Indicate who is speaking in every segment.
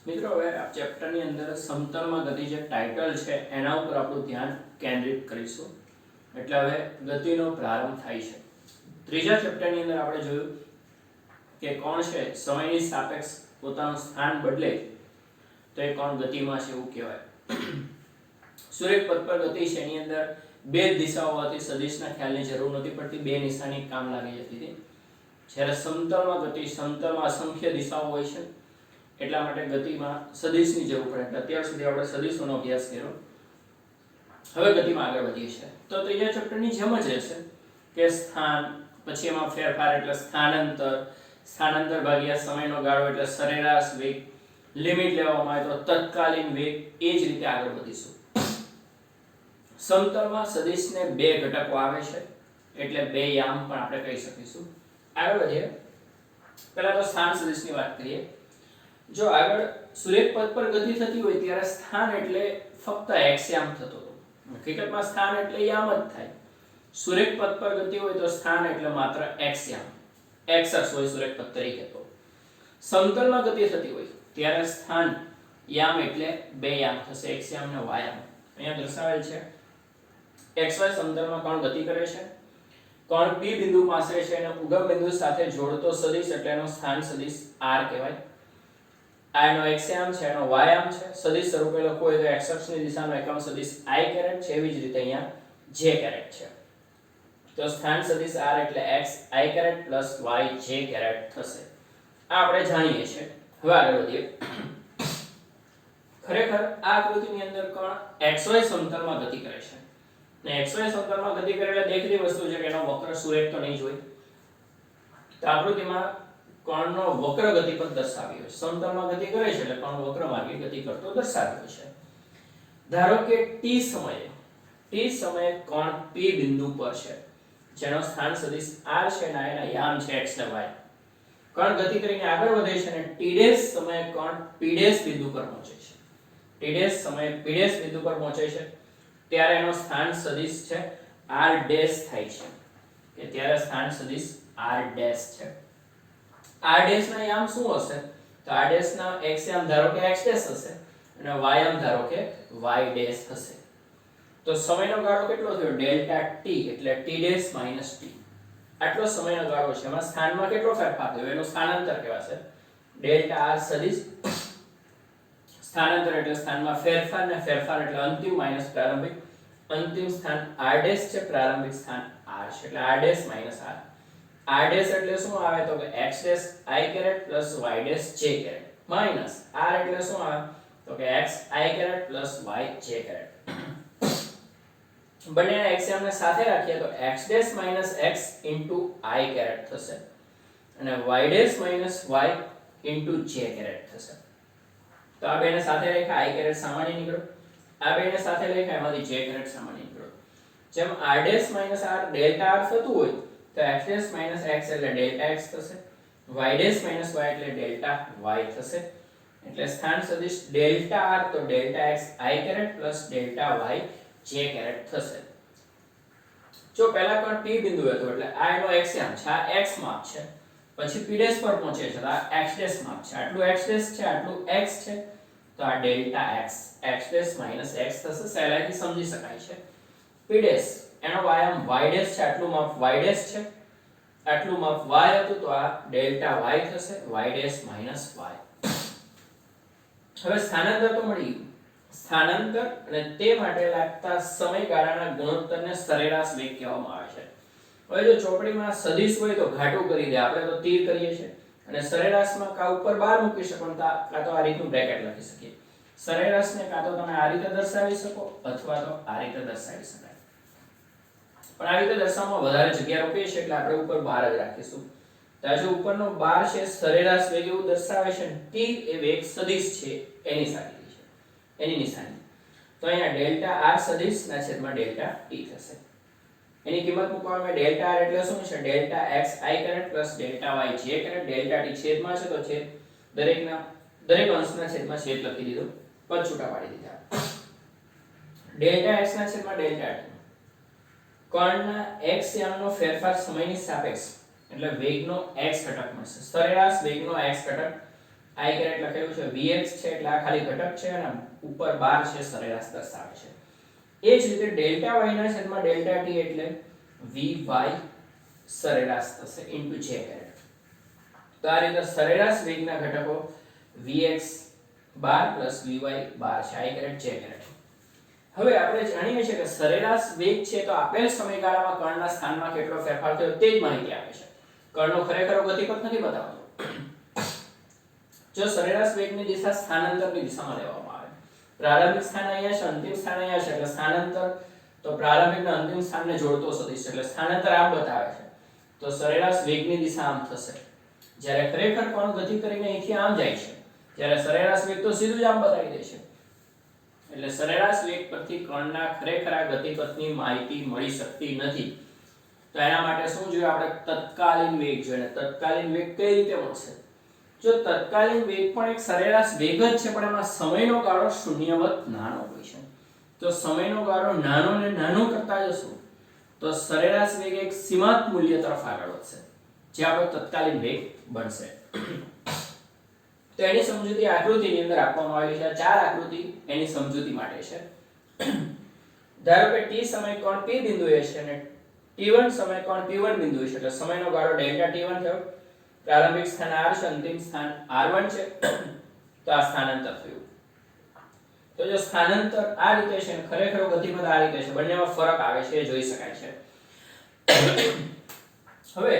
Speaker 1: મિત્રો હવે આ ચેપ્ટરની અંદર સમતલમાં ગતિ જે ટાઇટલ છે એના ઉપર આપણું ધ્યાન કેન્દ્રિત કરીશું. એટલે હવે ગતિનો પ્રારંભ થાય છે. ત્રીજા ચેપ્ટરની અંદર આપણે જોયું કે કોણ છે સમયની સાપેક્ષ પોતાનું સ્થાન બદલે તો એ કોણ ગતિમાં છે એવું કહેવાય. સુરેખ પથ પર ગતિ છે એની અંદર બે દિશાઓ હોવાથી સદિશના ખ્યાલની જરૂર નથી પડતી, બે નિશાની કામ લાગી જતી હતી. જ્યારે સમતલમાં ગતિ, સમતલમાં અસંખ્ય દિશાઓ હોય છે એટલા માટે ગતિમાં સદિશની જરૂર પડે. એટલે અત્યાર સુધી આપણે સદિશોનો અભ્યાસ કર્યો. હવે ગતિમાં આગળ વધીએ છીએ તો ત્રીજા ચેપ્ટરની જેમ જ રહેશે કે સ્થાન, પછી એમાં ફેરફાર એટલે સ્થાનાંતર, સ્થાનાંતર ભાગ્યા સમયનો ગાળો એટલે સરેરાશ વેગ, લિમિટ લેવામાં આવે તો તત્કાલીન વેગ, એ જ રીતે આગળ વધીશું. સમતલમાં સદિશને બે ઘટકો આવે છે એટલે બે યામ પણ આપણે કહી શકીશું. આગળ વધીએ. પહેલા તો સ્થાન સદિશની વાત કરીએ. જો આગળ સુરેખ પથ પર ગતિ થતી હોય ત્યારે સ્થાન એટલે ફક્ત x યામ થતો હતો. હકીકતમાં સ્થાન એટલે યામ જ થાય. સુરેખ પથ પર ગતિ હોય તો સ્થાન એટલે માત્ર x યામ, x અક્ષ હોય સુરેખ પથ તરીકે. તો સમતલમાં ગતિ થતી હોય ત્યારે સ્થાન યામ એટલે બે યામ થશે, x યામ ને y યામ. અહીંયા દર્શાવેલ છે xy સમતલમાં કોણ ગતિ કરે છે. કોણ P બિંદુ પાસે છે અને ઉગમ બિંદુ સાથે જોડતો સદિશ એટલે એનો સ્થાન સદિશ r કહેવાય. આ એનો x યામ છે, એનો y યામ છે. સદિશ સ્વરૂપે લખવું હોય તો x અક્ષની દિશામાં એકમ સદિશ i કેરેટ છે, એવી જ રીતે અહીંયા j કેરેટ છે. તો સ્થાન સદિશ r એટલે x i caret plus y j caret થશે. આ આપણે જાણીએ છીએ. હવે આગળ વધીએ. ખરેખર આ આકૃતિની અંદર કોણ xy સમતલમાં ગતિ કરે છે. ને xy સમતલમાં ગતિ કરે એટલે દેખતી વસ્તુ છે કે એનો વક્ર સુરેખ તો નહીં જ હોય. તો આકૃતિમાં કોણનો વક્ર ગતિપથ દર્શાવ્યો છે. સમતલમાં ગતિ કરે છે એટલે કોણ વક્ર માર્ગે ગતિ કરતો દર્શાવ્યો છે. ધારો કે t સમયે કોણ P બિંદુ પર છે જેનો સ્થાન સદિશ r છે અને એના યામ છે x ને y. કોણ ગતિ કરીને આગળ વધે છે અને t' સમયે કોણ P' બિંદુ પર પહોંચે છે. t' સમયે P' બિંદુ પર પહોંચે છે ત્યારે એનો સ્થાન સદિશ છે r' થાય છે. કે ત્યારે સ્થાન સદિશ r' છે. r' ના યામ શું હશે? તો r' ના x યામ ધારો કે x' હશે અને y યામ ધારો કે y' હશે. તો સમયનો ગાળો કેટલો થયો? ડેલ્ટા t એટલે t' - t. આટલો સમયનો ગાળો છે. એમાં સ્થાનમાં કેટલો ફેરફાર થયો એનું સ્થાનાંતર કહેવાશે. ડેલ્ટા r સદિશ સ્થાનાંતર એટલે સ્થાનમાં ફેરફાર, ને ફેરફાર એટલે અંતિમ માઈનસ પ્રારંભિક. અંતિમ સ્થાન r' છે, પ્રારંભિક સ્થાન r છે એટલે r' - r. r' એટલે શું આવે તો કે x' i caret plus y' j caret minus r એટલે શું આવે તો કે x i caret plus y j caret. બંનેના x યામને સાથે રાખીએ તો x' minus x into i caret થશે અને y' minus y into j caret થશે. તો આ બેને સાથે લખ્યા i કેરેટ સામાન્ય નીકળ્યો, આ બેને સાથે લખ્યા એમાંથી j કેરેટ સામાન્ય નીકળ્યો. જેમ r' minus r delta r થતું હોય તો x' માઈનસ x એટલે ડેલ્ટા x થશે, y' માઈનસ y એટલે ડેલ્ટા y થશે. એટલે સ્થાન સદિશ ડેલ્ટા r તો delta x i caret plus delta y j caret થશે. જો પહેલા કોણ P બિંદુ હતો એટલે આ એનો x યામ છે, આ x માપ છે. પછી P' પર પહોંચે છે તો આ x' માપ છે. આટલું x' છે, આટલું x છે તો આ delta x x' minus x થશે. સહેલાઈથી સમજી શકાય છે. P' એનો y યામ y' છે, આટલું માપ y' છે, આટલું માપ y હતું તો આ ડેલ્ટા y થશે, y' માઈનસ y. હવે સ્થાનાંતર તો મળી ગયું. સ્થાનાંતર અને તે માટે લાગતા સમયગાળાના ગુણોત્તરને સરેરાશ વેગ કહેવામાં આવે છે. હવે જો ચોપડીમાં સદિશ હોય તો ઘાટું કરી દે, આપણે તો તીર કરીએ છીએ અને સરેરાશમાં કા ઉપર બાર મૂકી શકો કાં તો આ રીતનું બ્રેકેટ લખી શકીએ. સરેરાશને કાં તો તમે આ રીતે દર્શાવી શકો અથવા તો આ રીતે દર્શાવી શકાય. પણ આ રીતે દર્શાવવામાં વધારે જગ્યા રોકીએ છીએ એટલે આપણે ઉપર બાર જ રાખીશું. તો આ જો ઉપરનો બાર છે સરેરાશ વેગ એવું દર્શાવે છે. તીર એ વેગ સદિશ છે એની સાચી છે, એની નિશાની. તો અહીંયા ડેલ્ટા r સદિશ ના છેદમાં ડેલ્ટા t થશે. એની કિંમત મૂકવામાં ડેલ્ટા r એટલે શું છે? Delta x i caret plus delta y j caret. Delta t છેદમાં છે તો છેદ દરેક અંશના છેદમાં છેદ લખી દીધો, પદ છૂટા પાડી દીધા. ડેલ્ટા x ના છેદમાં ડેલ્ટા t. કોણના x યામનો ફેરફાર સમયની સાપેક્ષ એટલે વેગનો x ઘટક મળશે. સરેરાશ વેગનો x ઘટક i કેરેટ લખેલું છે, vx છે એટલે આ ખાલી ઘટક છે અને ઉપર 12 છે સરેરાશ દર્શાવે છે. એ જ રીતે ડેલ્ટા y ના છેદમાં ડેલ્ટા t એટલે vy સરેરાશ થશે ઇન્ટુ j કેરેટ. તો આ રીતે સરેરાશ વેગના ઘટકો vx 12 vy 12 છે, i કેરેટ j કેરેટ. હવે આપણે જાણીએ છીએ કે સરેરાશ વેગ છે તો આપેલ સમયગાળામાં કણના સ્થાનમાં કેટલો ફેરફાર થયો તે જ માહિતી આપે છે. કણનો ખરેખર ગતિપથ નથી બતાવતો. જો સરેરાશ વેગની દિશા સ્થાનાંતરની દિશામાં લેવામાં આવે, પ્રારંભિક સ્થાન અહીંયા છે, અંતિમ સ્થાન અહીંયા છે, એટલે સ્થાનાંતર તો પ્રારંભિક અને અંતિમ સ્થાનને જોડતો સદિશ છે, એટલે સ્થાનાંતર આમ બતાવે છે. તો સરેરાશ વેગની દિશા આમ થશે. જ્યારે ખરેખર કણ ગતિ કરીને અહીંથી આમ જાય છે, જ્યારે સરેરાશ વેગ તો સીધું જ આમ બતાવી દે છે. એટલે સરેરાશ વેગ પરથી કણના ખરેખર ગતિપથની માહિતી મળી શકતી નથી. તો એના માટે શું જોઈએ? આપણે તત્કાલીન વેગ જોઈએ. તત્કાલીન વેગ કઈ રીતે મળશે? જો તત્કાલીન વેગ પણ એક સરેરાશ વેગ જ છે, પણ એમાં સમયનો ગાળો શૂન્યવત નાનો હોય છે. તો સમયનો ગાળો નાનો ને નાનો કરતા જશું તો સરેરાશ વેગ એક સીમાંત મૂલ્ય તરફ આગળ વધશે, જે આપણો તત્કાલીન વેગ બનશે. તો એની સમજૂતી આકૃતિની અંદર આપવામાં આવેલી છે. ચાર આકૃતિ એની સમજૂતી માટે છે. ધારો કે t સમય કોણ p બિંદુએ છે અને t1 સમય કોણ p1 બિંદુએ છે, એટલે સમયનો ગાળો ડેલ્ટા t1 થયો. પ્રારંભિક સ્થાન r છે, અંતિમ સ્થાન r1 છે. તો આ સ્થાનાંતર થયું. તો જો સ્થાનાંતર આ રીતે છે, ખરેખર ગતિપથ આ રીતે છે, બંનેમાં ફરક આવે છે એ જોઈ શકાય છે. હવે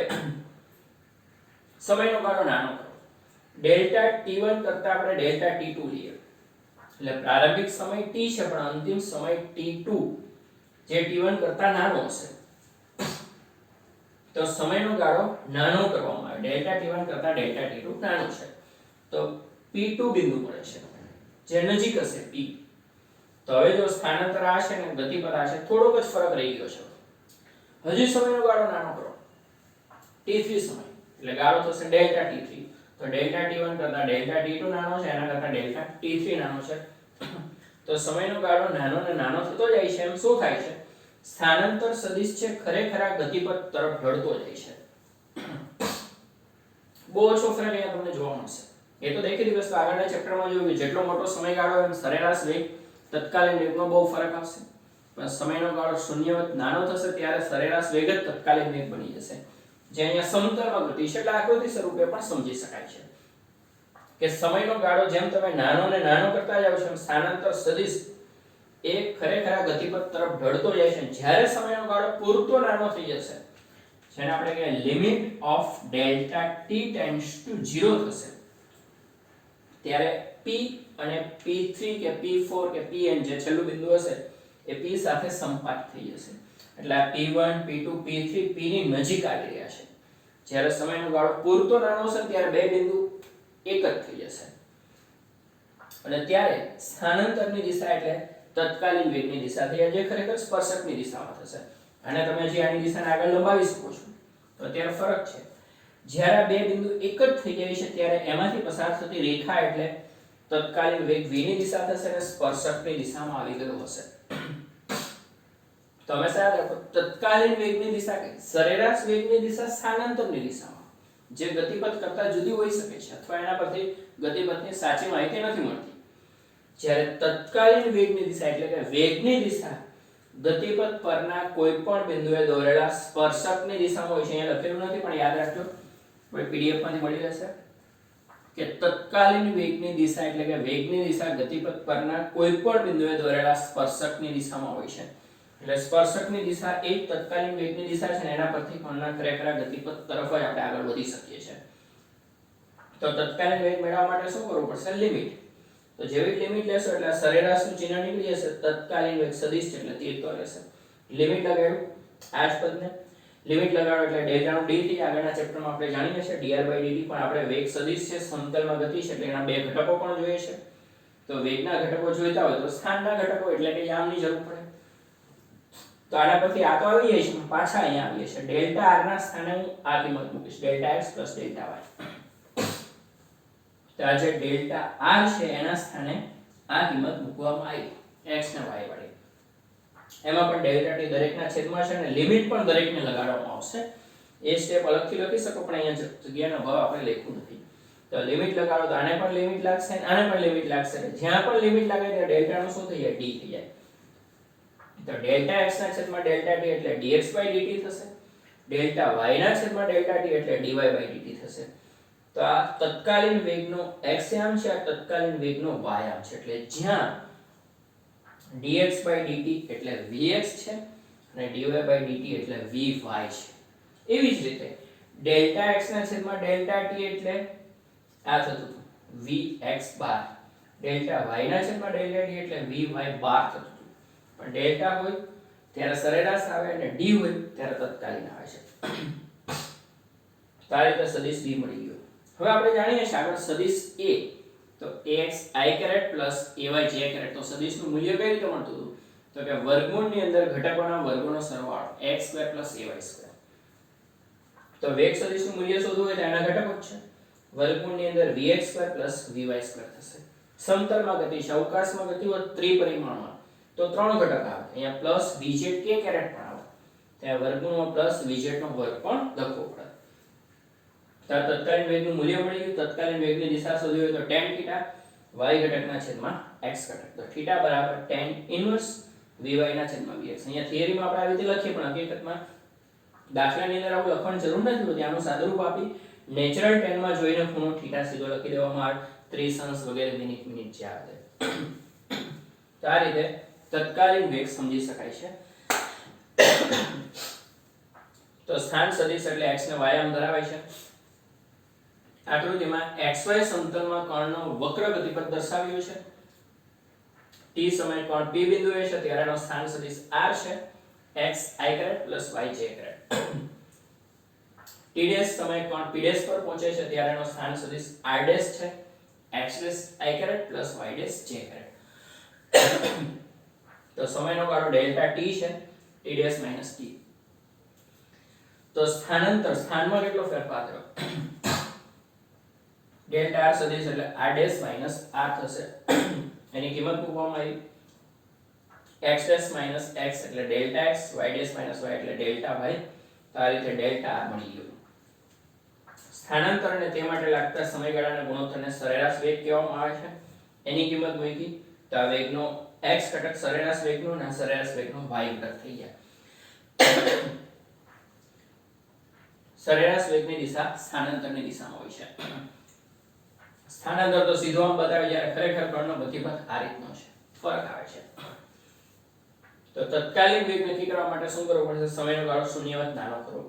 Speaker 1: સમયનો ગાળો નાનો કરો. ડેલ્ટા t1 કરતા આપણે ડેલ્ટા t2 લઈએ. એટલે પ્રારંભિક સમય t છે પણ અંતિમ સમય t2 જે t1 કરતા નાનો હશે. તો સમયનો ગાળો નાનો કરવામાં આવે. ડેલ્ટા t1 કરતા ડેલ્ટા t2 નાનો છે. તો p2 બિંદુ મળે છે જે નજીક હશે p. તો હવે જો સ્થાનાંતર આ છે ને ગતિપથ આ છે, થોડોક જ ફરક રહી ગયો છે. હજી સમયનો ગાળો નાનો કરો. t3 સમય એટલે ગાળો થશે ડેલ્ટા t3. તો ડેલ્ટા t1 કરતા ડેલ્ટા t2 નાનો છે, એના કરતા ડેલ્ટા t3 નાનો છે. તો સમયનો ગાળો નાનો ને નાનો થતો જાય છે. એમ શું થાય છે? સ્થાનાંતર સદિશ છે ખરેખર આ ગતિપથ તરફ ઢળતો જાય છે. બહુ ઓછો ફરક અહીંયા તમને જોવા મળશે. એ તો દેખીતી વસ્તુ આગળના ચેપ્ટરમાં જોયું કે જેટલો મોટો સમયગાળો એમ સરેરાશ વેગ તત્કાલીન વેગમાં બહુ ફરક આવશે. પણ સમયનો ગાળો શૂન્યવત નાનો થશે ત્યારે સરેરાશ વેગ જ તત્કાલીન વેગ બની જશે. જે અહીંયા સમતલમાં ગતિ છે એટલે આકૃતિ સ્વરૂપે પણ સમજી શકાય છે કે સમયનો ગાળો જેમ તમે નાનો ને નાનો કરતા જાવ છો એમ સ્થાનાંતર સદિશ એ ખરેખર આ ગતિપથ તરફ ઢળતો જાય છે. જ્યારે સમયનો ગાળો પૂરતો નાનો થઈ જશે, જેને આપણે કહીએ limit of delta t tends to 0 થશે, ત્યારે p અને p3 કે p4 કે pn જે છેલ્લું બિંદુ હશે એ p સાથે સંપાત થઈ જશે. એટલે આ p1 p2 p3 p ની નજીક આવી રહ્યા છે. જ્યારે સમયનો ગાળો પૂરતો નાનો હશે ત્યારે બે બિંદુ એક જ થઈ જશે. અને ત્યારે સ્થાનાંતરની દિશા એટલે તત્કાલીન વેગની દિશા થઈ જે ખરેખર સ્પર્શકની દિશામાં થશે. અને તમે જે આની દિશાને આગળ લંબાવી શકો છો. તો અત્યારે ફરક છે. જ્યારે આ બે બિંદુ એક જ થઈ જાય છે ત્યારે એમાંથી પસાર થતી રેખા એટલે તત્કાલીન વેગ v ની દિશા થશે અને સ્પર્શકની દિશામાં આવી ગયો હશે. તમે સાહેબ રાખો તત્કાલીન વેગની દિશા કઈ? સરેરાશ વેગની દિશા સ્થાનાંતરની દિશામાં, જે ગતિપથ કરતા જુદી હોઈ શકે છે અથવા એના પરથી ગતિપથની સાચી માહિતી નથી મળતી. જ્યારે તત્કાલીન વેગની દિશા એટલે કે વેગની દિશા ગતિપથ પરના કોઈ પણ બિંદુએ દોરેલા સ્પર્શકની દિશામાં હોય છે. અહીંયા લખેલું નથી પણ યાદ રાખજો, કોઈ પીડીએફ માંથી મળી જશે કે તત્કાલીન વેગની દિશા એટલે કે વેગની દિશા ગતિપથ પરના કોઈ પણ બિંદુએ દોરેલા સ્પર્શકની દિશામાં હોય છે. એટલે સ્પર્શકની દિશા એ તત્કાલીન વેગની દિશા છે ને એના પરથી કણના ખરેખર ગતિપથ તરફ જ આપણે આગળ વધી શકીએ છીએ. તો તત્કાલીન વેગ મેળવવા માટે શું કરવું પડશે? લિમિટ. તો જેવી લિમિટ લેશો એટલે સરેરાશનું ચિહ્ન નીકળી જશે. તત્કાલીન વેગ સદિશ એટલે તીર તો રહેશે. લિમિટ લગાડ્યું આ જ પદને લિમિટ લગાડો એટલે ડેલ્ટાનું dt આગળના ચેપ્ટરમાં આપણે જાણીએ છીએ dr/dt. પણ આપણે વેગ સદિશ છે, સમતલમાં ગતિ છે એટલે એના બે ઘટકો પણ જોઈએ છે. તો વેગના ઘટકો જોઈતા હોય તો સ્થાનના ઘટકો એટલે કે યામની જરૂર પડે. તો આના પરથી આ તો આવી જાય છે, પાછા અહીંયા આવીએ છે. ડેલ્ટા r ના સ્થાને હું આ કિંમત મૂકીશ ડેલ્ટા x ડેલ્ટા y. તો આ જે ડેલ્ટા r છે એના સ્થાને આ કિંમત મૂકવામાં આવી x ને y વાળી. એમાં પણ ડેલ્ટા t દરેકના છેદમાં છે અને લિમિટ પણ દરેકને લગાડવામાં આવશે. એ સ્ટેપ અલગથી લખી શકો પણ અહીંયા જગ્યાનો ભાવ આપણે લખ્યું નથી. તો તો લિમિટ લગાડો તો આને પણ લિમિટ લાગશે અને આને પણ લિમિટ લાગશે. જ્યાં પણ લિમિટ લાગે ત્યાં ડેલ્ટા નું શું થઈ જાય? d થઈ જાય. તો ડેલ્ટા x ના છેદમાં ડેલ્ટા t એટલે dx/dt થશે. ડેલ્ટા y ના છેદમાં ડેલ્ટા t એટલે dy/dt થશે. તો આ તત્કાલીન વેગનો x યામ છે, આ તત્કાલીન વેગનો y યામ છે. એટલે જ્યાં dx/dt એટલે vx છે અને dy/dt એટલે vy છે. એવી જ રીતે ડેલ્ટા x ના છેદમાં ડેલ્ટા t એટલે આ થતું હતું vx બાર. ડેલ્ટા y ના છેદમાં ડેલ્ટા t એટલે vy બાર થતું હતું. પણ ડેલ્ટા હોય ત્યારે સરેરાશ આવે અને d હોય ત્યારે તત્કાલીન આવે છે. તો આ રીતે સદિશ b મળી ગયો. હવે આપણે જાણીએ છીએ આગળ સદિશ a. તો ax i caret plus ay j caret. તો સદિશનું મૂલ્ય કઈ રીતે મળતું હતું? તો કે વર્ગમૂળની અંદર ઘટકોના વર્ગોનો સરવાળો x square plus ay square. તો વેગ સદિશનું મૂલ્ય શોધવું હોય તો એના ઘટકો જ છે. વર્ગમૂળની અંદર vx square plus vy square થશે. સમતલમાં ગતિ છે, અવકાશમાં ગતિ હોય ત્રિપરિમાણમાં તો ત્રણ ઘટક આવે. અહીંયા પ્લસ vz k કેરેટ પણ આવે. ત્યાં વર્ગમૂળમાં પ્લસ vz નો વર્ગ પણ લખવો પડે. તો તત્કાલીન વેગનું મૂલ્ય મળી ગયું. તત્કાલીન વેગની દિશા શોધવી હોય તો tan θ y ઘટકના છેદમાં x ઘટક. તો θ બરાબર tan ઇન્વર્સ vy ના છેદમાં vx. અહીંયા થિયરીમાં આપણે આવી રીતે લખીએ પણ હકીકતમાં દાખલાની અંદર આવું લખવાની જરૂર નથી હોતી. આનું સાદુરૂપ આપી નેચરલ tan માં જોઈને ખૂણો θ સીધો લખી દેવામાં આવે. 30 અંશ વગેરે મિનિટ જે આવે. તો આ રીતે તત્કાલીન વેગ સમજી શકાય છે. તો સ્થાન સદિશ એટલે x ને y આમ ધરાવે છે. આકૃતિમાં xy સમતલમાં કર્ણનો વક્ર ગતિપથ દર્શાવ્યો છે. t સમયે કર્ણ p બિંદુએ છે ત્યારેનો સ્થાન સદિશ r છે. x i caret plus y j caret. t dash સમયે કર્ણ p ડેશ પર પહોંચે છે ત્યારેનો સ્થાન સદિશ r ડેશ છે. x dash i caret plus y dash j caret. તો સમયનો ગાળો ડેલ્ટા t છે. t dash minus t. તો સ્થાનાંતર સ્થાનમાં કેટલો ફેરફાર થયો? ડેલ્ટા r સદિશ એટલે r ડેશ માઈનસ r થશે. એની કિંમત મૂકવામાં આવી. x ડેશ માઈનસ x એટલે delta x, y dash minus y એટલે ડેલ્ટા y. તો આ રીતે ડેલ્ટા r મળી ગયો. સ્થાનાંતર અને તે માટે લાગતા સમયગાળાના ગુણોત્તરને સરેરાશ વેગ કહેવામાં આવે છે. એની કિંમત મૂકી તો આ વેગનો x ઘટક સરેરાશ વેગનો અને સરેરાશ વેગનો y ઘટક થઈ ગયા. સરેરાશ વેગની દિશા સ્થાનાંતરની દિશામાં હોય છે. સ્થાનાંતર તો સીધો આમ બતાવે જ્યારે ખરેખર કર્ણનો ગતિપથ આ રીતનો છે. ફરક આવે છે. તો તત્કાલીન વેગ નક્કી કરવા માટે શું કરવું પડશે? સમયનો ગાળો શૂન્યવત નાનો કરવો.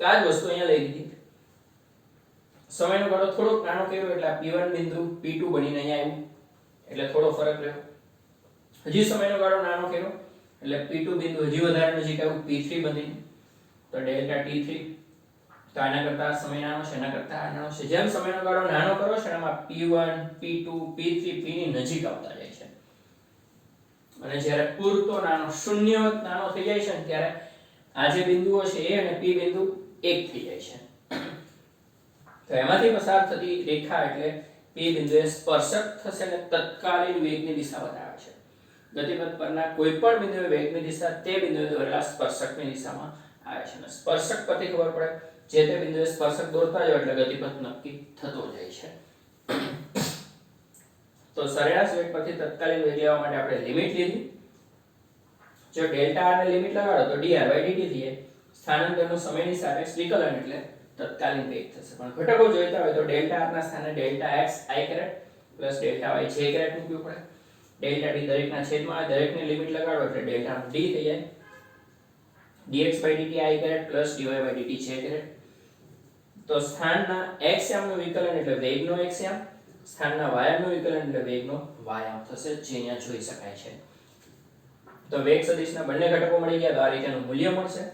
Speaker 1: તો આ જ વસ્તુ અહીંયા લઈ લીધી. સમયનો ગાળો થોડોક નાનો કર્યો એટલે આ p1 બિંદુ p2 બનીને અહીંયા આવ્યું. એટલે થોડો ફરક રહ્યો. હજી સમયનો ગાળો નાનો કર્યો એટલે p2 બિંદુ હજી વધારે નજીક આવ્યું p3 બનીને. તો ડેલ્ટા t3. તો આના કરતા સમય નાનો છે, એના કરતા આ નાનો છે. જેમ સમયનો ગાળો નાનો કરો છો એમાં p1 p2 p3 p ની નજીક આવતા જાય છે. અને જ્યારે પૂરતો નાનો શૂન્યવત નાનો થઈ જાય છે ને ત્યારે આ જે બિંદુઓ છે a અને p બિંદુ એક થઈ જાય છે. તો એમાંથી પસાર થતી રેખા એટલે p બિંદુએ સ્પર્શક થશે અને તત્કાલીન વેગની દિશા બતાવે છે. ગતિપથ પરના કોઈ પણ બિંદુએ વેગની દિશા તે બિંદુએ દોરેલા સ્પર્શકની દિશામાં આવે છે. અને સ્પર્શક પરથી ખબર પડે જે તે બિંદુએ સ્પર્શક દોરતા જાય એટલે ગતિપથ નક્કી થતો જાય છે. તો સરેરાશ વેગ પરથી તત્કાલીન વેગ લેવા માટે આપણે લિમિટ લીધી. જો ડેલ્ટા r ને લિમિટ લગાડો તો dr/dt થઈ જાય. સ્થાનાંતરનો સમયની સાપેક્ષ વિકલન એટલે તત્કાલીન વેગ થશે. પણ ઘટકો જોઈતા હોય તો ડેલ્ટા r ના સ્થાને delta x i caret plus delta y j caret મૂકવું પડે. ડેલ્ટા t દરેકના છેદમાં આવે, દરેકની લિમિટ લગાડો એટલે ડેલ્ટા d થઈ જાય. dx/dt i caret plus dy/dt j caret. તો સ્થાનના x યામનું વિકલન એટલે વેગનો x યામ, સ્થાનના y યામનું વિકલન એટલે વેગનો y યામ થશે, જે અહીંયા જોઈ શકાય છે. તો વેગ સદિશના બંને ઘટકો મળી ગયા તો આ રીતેનું મૂલ્ય મળશે.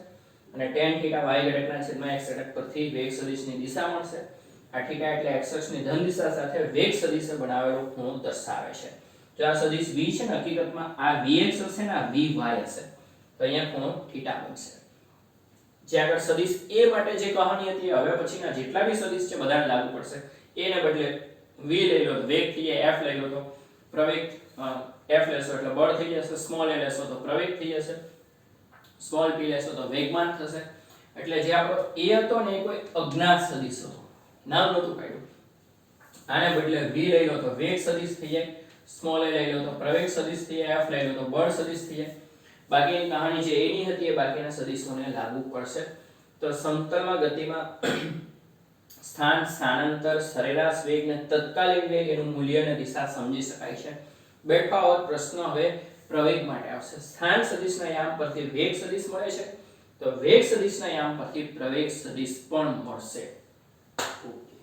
Speaker 1: અને tan θ y ઘટકના છેદમાં x ઘટક પરથી વેગ સદિશની દિશા મળશે. આ θ એટલે x અક્ષની ધન દિશા સાથે વેગ સદિશે બનાવેલો ખૂણો દર્શાવે છે. જો આ સદિશ v છે ને હકીકતમાં આ vx હશે ને આ vy હશે. તો અહીંયા ખૂણો θ બનશે. જે આગળ સદિશ a માટે જે કહાની હતી હવે પછીના જેટલા બી સદિશ છે બધાને લાગુ પડશે. a ને બદલે v લઈ લો તો વેગ થઈ જાય, f લઈ લો તો પ્રવેગ, f લેશો એટલે બળ થઈ જશે, સ્મોલ a લેશો તો પ્રવેગ થઈ જશે, સ્મોલ p લેશો તો વેગમાન થશે. એટલે જે આપણો a હતો ને એ કોઈ અજ્ઞાત સદિશ હતો, નામ નહોતું કાઢ્યું. આને બદલે v લઈ લો તો વેગ સદિશ થઈ જાય, સ્મોલ a લઈ લો તો પ્રવેગ સદિશ થઈ જાય, f લઈ લો તો બળ સદિશ થઈ જાય. બાકીની કહાની જે a ની હતી એ બાકીના સદિશોને લાગુ પડશે. તો સમતલમાં ગતિમાં સ્થાન, સ્થાનાંતર, સરેરાશ વેગ ને તત્કાલીન વેગ એનું મૂલ્ય અને દિશા સમજી શકાય છે. બેઠાવત પ્રશ્ન હવે પ્રવેગ માટે આવશે. સ્થાન સદિશના યામ પરથી વેગ સદિશ મળે છે, તો વેગ સદિશના યામ પરથી પ્રવેગ સદિશ પણ મળશે. ઓકે.